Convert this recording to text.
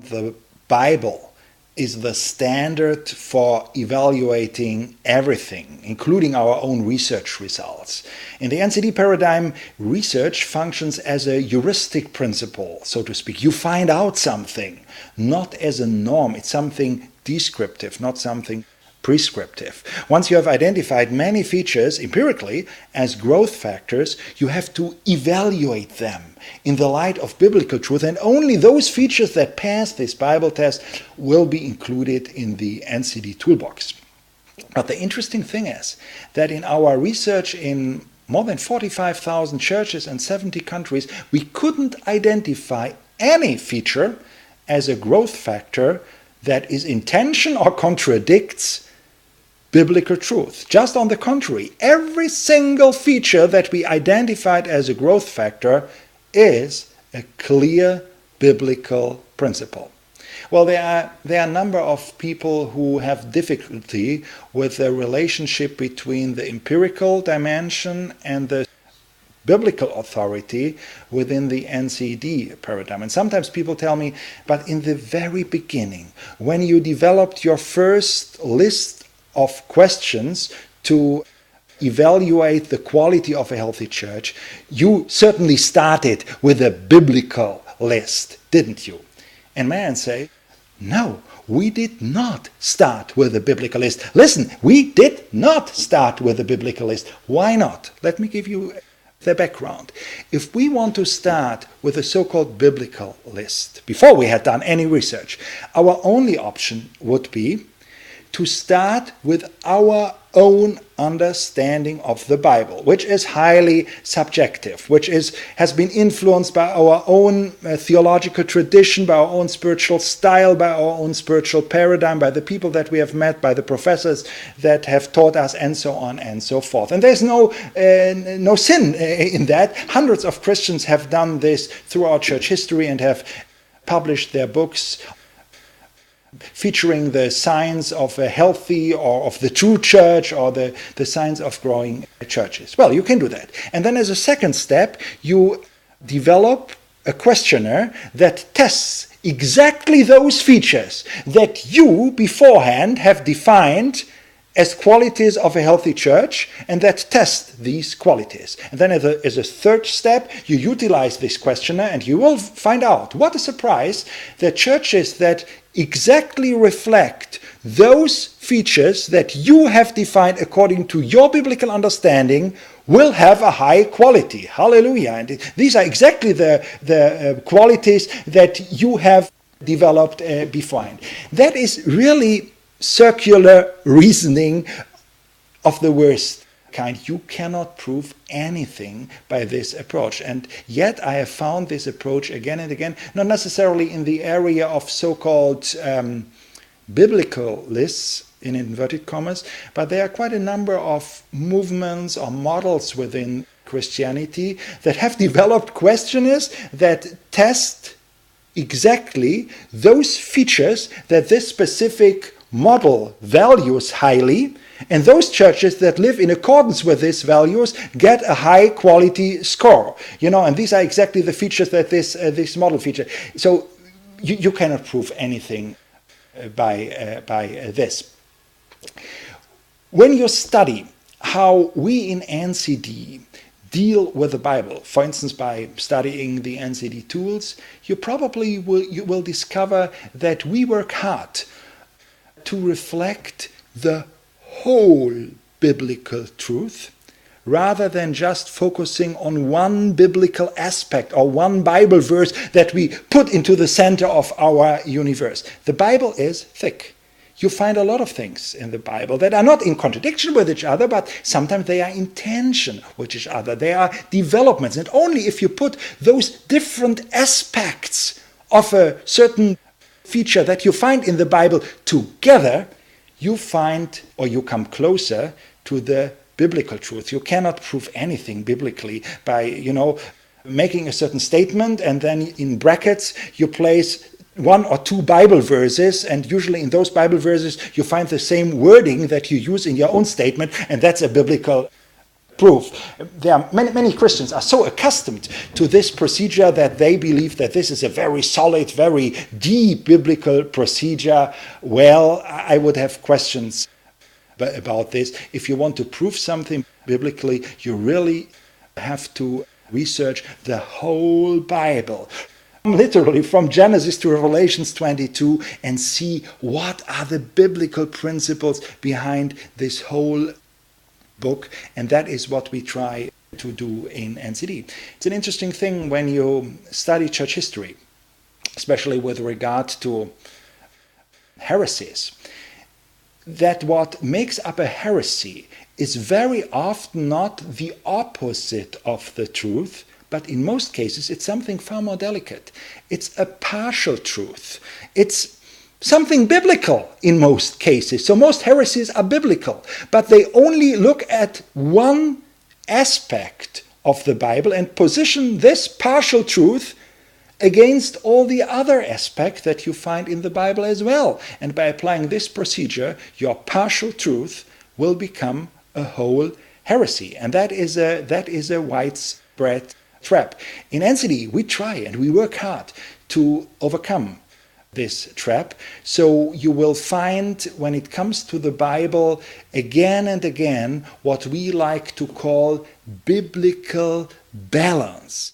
the Bible is the standard for evaluating everything, including our own research results. In the NCD paradigm, research functions as a heuristic principle, so to speak. You find out something, not as a norm. It's something descriptive, not something prescriptive. Once you have identified many features empirically as growth factors, you have to evaluate them in the light of biblical truth, and only those features that pass this Bible test will be included in the NCD toolbox. But the interesting thing is that in our research in more than 45,000 churches and 70 countries, we couldn't identify any feature as a growth factor that is in tension or contradicts biblical truth. Just on the contrary, every single feature that we identified as a growth factor is a clear biblical principle. Well, there are a number of people who have difficulty with the relationship between the empirical dimension and the biblical authority within the NCD paradigm. And sometimes people tell me, but in the very beginning, when you developed your first list of questions to evaluate the quality of a healthy church, you certainly started with a biblical list, didn't you? And may I say, no, we did not start with a biblical list. Listen, we did not start with a biblical list. Why not? Let me give you the background. If we want to start with a so-called biblical list, before we had done any research, our only option would be to start with our own understanding of the Bible, which is highly subjective, which has been influenced by our own theological tradition, by our own spiritual style, by our own spiritual paradigm, by the people that we have met, by the professors that have taught us, and so on and so forth. And there's no sin in that. Hundreds of Christians have done this throughout church history and have published their books featuring the signs of a healthy or of the true church, or the signs of growing churches. Well, you can do that. And then as a second step, you develop a questionnaire that tests exactly those features that you beforehand have defined as qualities of a healthy church, and that test these qualities. And then as a third step, you utilize this questionnaire, and you will find out, what a surprise, that churches that exactly reflect those features that you have defined according to your biblical understanding will have a high quality. Hallelujah. And these are exactly the qualities that you have developed beforehand. That is really circular reasoning of the worst kind. You cannot prove anything by this approach. And yet I have found this approach again and again, not necessarily in the area of so-called biblical lists, in inverted commas, but there are quite a number of movements or models within Christianity that have developed questionnaires that test exactly those features that this specific model values highly, and those churches that live in accordance with these values get a high quality score. And these are exactly the features that this model feature. So you cannot prove anything by this. When you study how we in NCD deal with the Bible, for instance by studying the NCD tools, you probably will discover that we work hard to reflect the whole biblical truth, rather than just focusing on one biblical aspect or one Bible verse that we put into the center of our universe. The Bible is thick. You find a lot of things in the Bible that are not in contradiction with each other, but sometimes they are in tension with each other. They are developments. And only if you put those different aspects of a certain feature that you find in the Bible together, you find, or you come closer to the biblical truth. You cannot prove anything biblically by, making a certain statement and then in brackets you place one or two Bible verses, and usually in those Bible verses you find the same wording that you use in your own statement, and that's a biblical proof. There are many Christians are so accustomed to this procedure that they believe that this is a very solid, very deep biblical procedure. Well, I would have questions about this. If you want to prove something biblically, you really have to research the whole Bible, literally from Genesis to Revelations 22, and see what are the biblical principles behind this whole book. And that is what we try to do in NCD. It's an interesting thing when you study church history, especially with regard to heresies, that what makes up a heresy is very often not the opposite of the truth, but in most cases it's something far more delicate. It's a partial truth. It's something biblical in most cases. So most heresies are biblical, but they only look at one aspect of the Bible and position this partial truth against all the other aspects that you find in the Bible as well. And by applying this procedure, your partial truth will become a whole heresy. And that is a widespread trap. In NCD, we try and we work hard to overcome this trap. So you will find, when it comes to the Bible, again and again, what we like to call biblical balance.